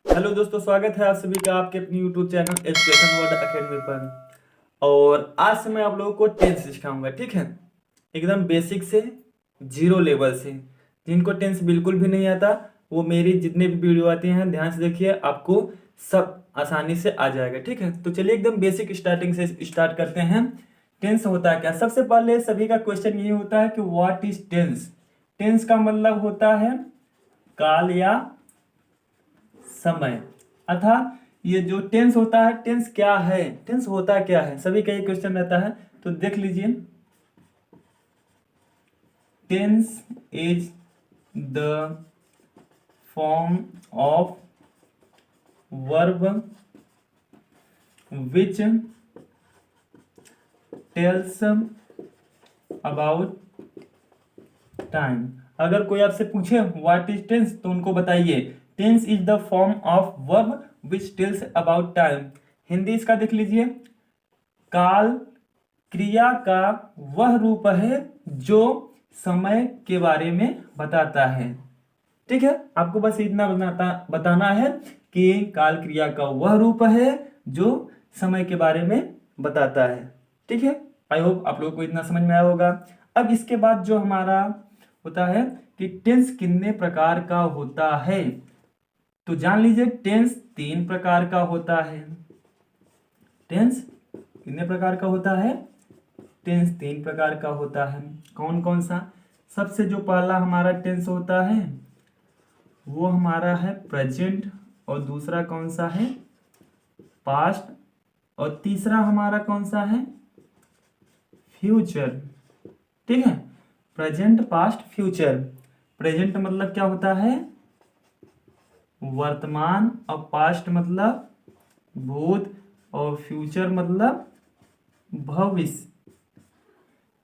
Hello दोस्तों, स्वागत है आप सभी का आपके अपने YouTube channel education world academy पर। और आज से मैं आप लोगों को टेंस सिखाऊंगा, ठीक है। एकदम बेसिक से, जीरो लेवल से। जिनको टेंस बिल्कुल भी नहीं आता वो मेरी जितने भी वीडियो आती हैं ध्यान से देखिए, आपको सब आसानी से आ जाएगा, ठीक है। तो चलिए एकदम बेसिक स्टार्टिंग से स्टार्ट करते हैं। टेंस होता है क्या? सबसे पहले सभी का क्वेश्चन यही होता है कि व्हाट इज टेंस। टेंस का मतलब होता है काल या समय। अर्थात ये जो टेंस होता है, टेंस क्या है, टेंस होता क्या है, सभी का ये क्वेश्चन रहता है। तो देख लीजिए, tense is the form of verb which tells about time. अगर कोई आपसे पूछे व्हाट इज टेंस तो उनको बताइए tense is the form of verb which tells about time. Hindi इसका देख लीजिए, काल क्रिया का वह रूप है जो समय के बारे में बताता है, ठीक है। आपको बस इतना बताना है कि काल क्रिया का वह रूप है जो समय के बारे में बताता है, ठीक है। आई होप आप लोगों को इतना समझ में आया होगा। अब इसके बाद जो हमारा होता है कि टेंस कितने प्रकार का होता है, तो जान लीजिए टेंस 3 प्रकार का होता है। टेंस कितने प्रकार का होता है? टेंस 3 प्रकार का होता है। कौन कौन सा? सबसे जो पहला हमारा टेंस होता है वो हमारा है प्रेजेंट, और दूसरा कौन सा है? पास्ट, और तीसरा हमारा कौन सा है? फ्यूचर, ठीक है। Present, past, future. प्रेजेंट मतलब क्या होता है? वर्तमान, और पास्ट मतलब भूत, और फ्यूचर मतलब भविष्य।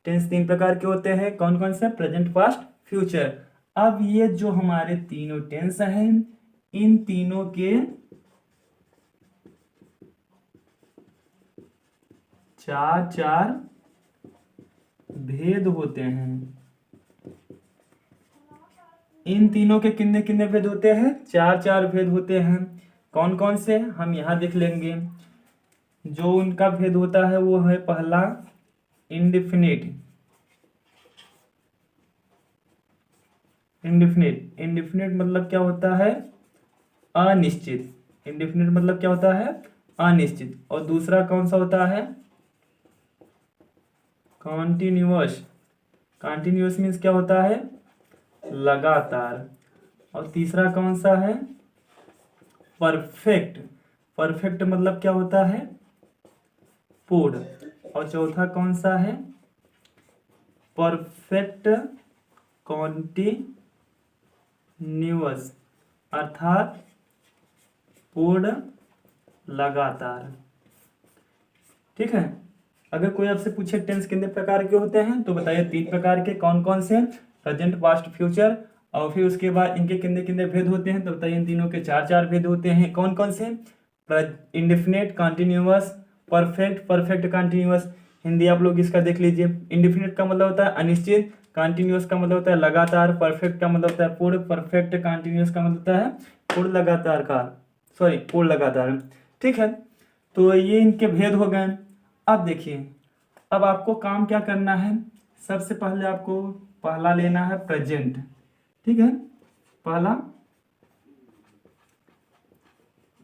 टेंस 3 प्रकार के होते हैं। कौन कौन से? Present, past, future. अब ये जो हमारे तीनों टेंस हैं, इन तीनों के 4 भेद होते हैं। इन तीनों के कितने कितने भेद होते हैं? 4 भेद होते हैं। कौन कौन से हम यहां देख लेंगे। जो उनका भेद होता है वो है पहला इंडिफिनिट। इंडिफिनिट, इंडिफिनिट मतलब क्या होता है? अनिश्चित। इंडिफिनिट मतलब क्या होता है? अनिश्चित। और दूसरा कौन सा होता है? कॉन्टिन्यूअस। कॉन्टिन्यूअस मीन्स क्या होता है? लगातार। और तीसरा कौन सा है? परफेक्ट। परफेक्ट मतलब क्या होता है? पूर्ण। और चौथा कौन सा है? परफेक्ट कॉन्टिन्यूअस, अर्थात पूर्ण लगातार, ठीक है। अगर कोई आपसे पूछे टेंस कितने प्रकार के होते हैं तो बताइए 3 प्रकार के। कौन कौन से? Present, past, future. और फिर उसके बाद इनके कितने कितने भेद होते हैं तो बताइए इन तीनों के 4 भेद होते हैं। कौन कौन से? Indefinite, continuous, perfect, perfect continuous. Hindi आप लोग इसका देख लीजिए। इंडिफिनिट का मतलब होता है अनिश्चित, कॉन्टिन्यूअस का मतलब होता है लगातार, परफेक्ट का मतलब होता है पूर्ण, परफेक्ट कॉन्टिन्यूअस का मतलब होता है पूर्ण लगातार का, सॉरी पूर्ण लगातार, ठीक है। तो ये इनके भेद हो गए। अब देखिए, अब आपको काम क्या करना है। सबसे पहले आपको पहला लेना है प्रेजेंट, ठीक है। पहला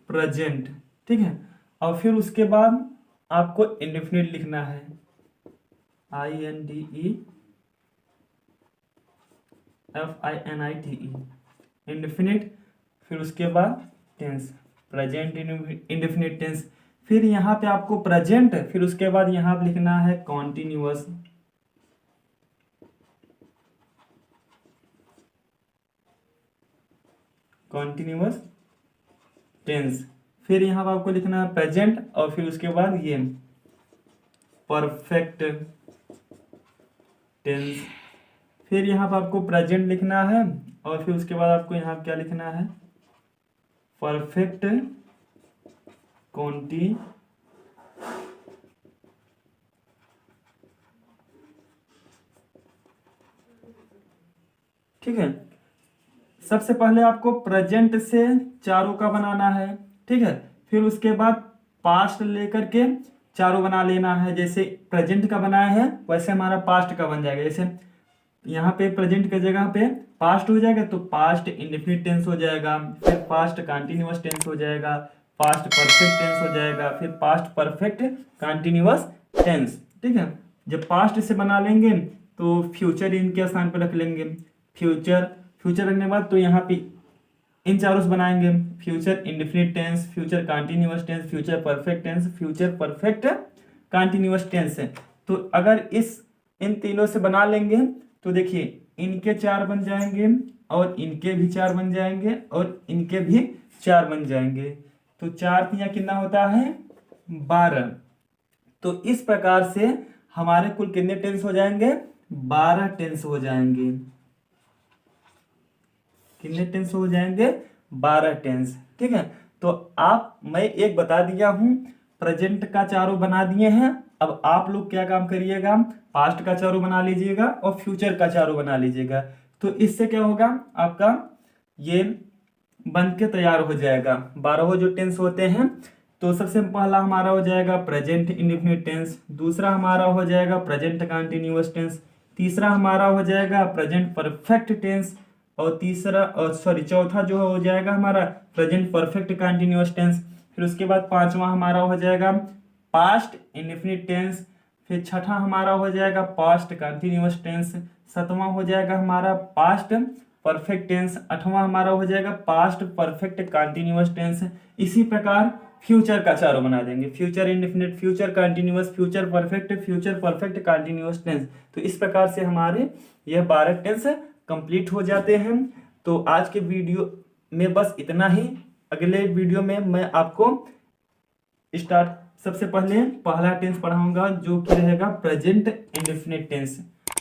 प्रेजेंट, ठीक है। और फिर उसके बाद आपको इंडेफिनिट लिखना है, INDEFINITE, इंडेफिनिट। फिर उसके बाद टेंस, प्रेजेंट इंडेफिनिट टेंस। फिर यहाँ पे आपको प्रेजेंट, फिर उसके बाद यहाँ पे लिखना है कॉन्टिन्यूअस। Continuous tense. फिर यहाँ पर आपको लिखना है प्रेजेंट, और फिर उसके बाद ये परफेक्ट टेंस। फिर यहाँ पर आपको प्रेजेंट लिखना है, और फिर उसके बाद आपको यहाँ क्या लिखना है? परफेक्ट कॉन्टिन्यूअस, ठीक है। सबसे पहले आपको प्रेजेंट से चारों का बनाना है, ठीक है। फिर उसके बाद पास्ट लेकर के चारों बना लेना है। जैसे प्रेजेंट का बनाया है वैसे हमारा पास्ट का बन जाएगा। जैसे यहाँ पे प्रेजेंट की जगह पे पास्ट हो जाएगा तो पास्ट इंडेफिनिट टेंस हो जाएगा, फिर पास्ट कंटिन्यूअस टेंस हो जाएगा, पास्ट परफेक्ट टेंस हो जाएगा, फिर पास्ट परफेक्ट कंटिन्यूअस टेंस, ठीक है। जब पास्ट से बना लेंगे तो फ्यूचर इनके स्थान पर रख लेंगे। फ्यूचर रखने के बाद तो यहाँ पे इन चारों से बनाएंगे, future indefinite tense, future continuous tense, future perfect tense, future perfect continuous tense है। तो अगर इन तीनों से बना लेंगे तो देखिए इनके 4 बन जाएंगे और इनके भी 4 बन जाएंगे और इनके भी 4 बन जाएंगे। तो 4 तिया कितना होता है 12। तो इस प्रकार से हमारे कुल कितने टेंस हो जाएंगे 12 टेंस हो जाएंगे। कितने टेंस हो जाएंगे 12 टेंस, ठीक है। तो मैं एक बता दिया हूं, प्रेजेंट का चारों बना दिए हैं। अब आप लोग क्या काम करिएगा, पास्ट का चारों बना लीजिएगा और फ्यूचर का चारों बना लीजिएगा। तो इससे क्या होगा आपका ये बन के तैयार हो जाएगा 12 जो टेंस होते हैं। तो सबसे पहला हमारा हो जाएगा प्रेजेंट इंडेफिनिट टेंस, दूसरा हमारा हो जाएगा प्रेजेंट कंटिन्यूअस टेंस, तीसरा हमारा हो जाएगा प्रेजेंट परफेक्ट टेंस, और चौथा जो हो जाएगा हमारा प्रेजेंट परफेक्ट कंटिन्यूअस टेंस। फिर उसके बाद पांचवा हमारा हो जाएगा पास्ट इंडेफिनिट टेंस, फिर छठा हमारा हो जाएगा पास्ट कंटिन्यूअस टेंस, सातवां हो जाएगा हमारा पास्ट परफेक्ट टेंस, आठवां हमारा हो जाएगा पास्ट परफेक्ट कंटिन्यूअस टेंस। इसी प्रकार फ्यूचर का चारों बना देंगे, future indefinite, future continuous, future perfect continuous tense. तो इस प्रकार से हमारे यह 12 टेंस कंप्लीट हो जाते हैं। तो आज के वीडियो में बस इतना ही। अगले वीडियो में मैं आपको सबसे पहले पहला टेंस पढ़ाऊंगा जो कि रहेगा present indefinite tense.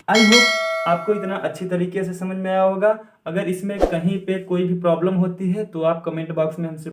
I hope आपको इतना अच्छी तरीके से समझ में आया होगा। अगर इसमें कहीं पे कोई भी प्रॉब्लम होती है तो आप कमेंट बॉक्स में हमसे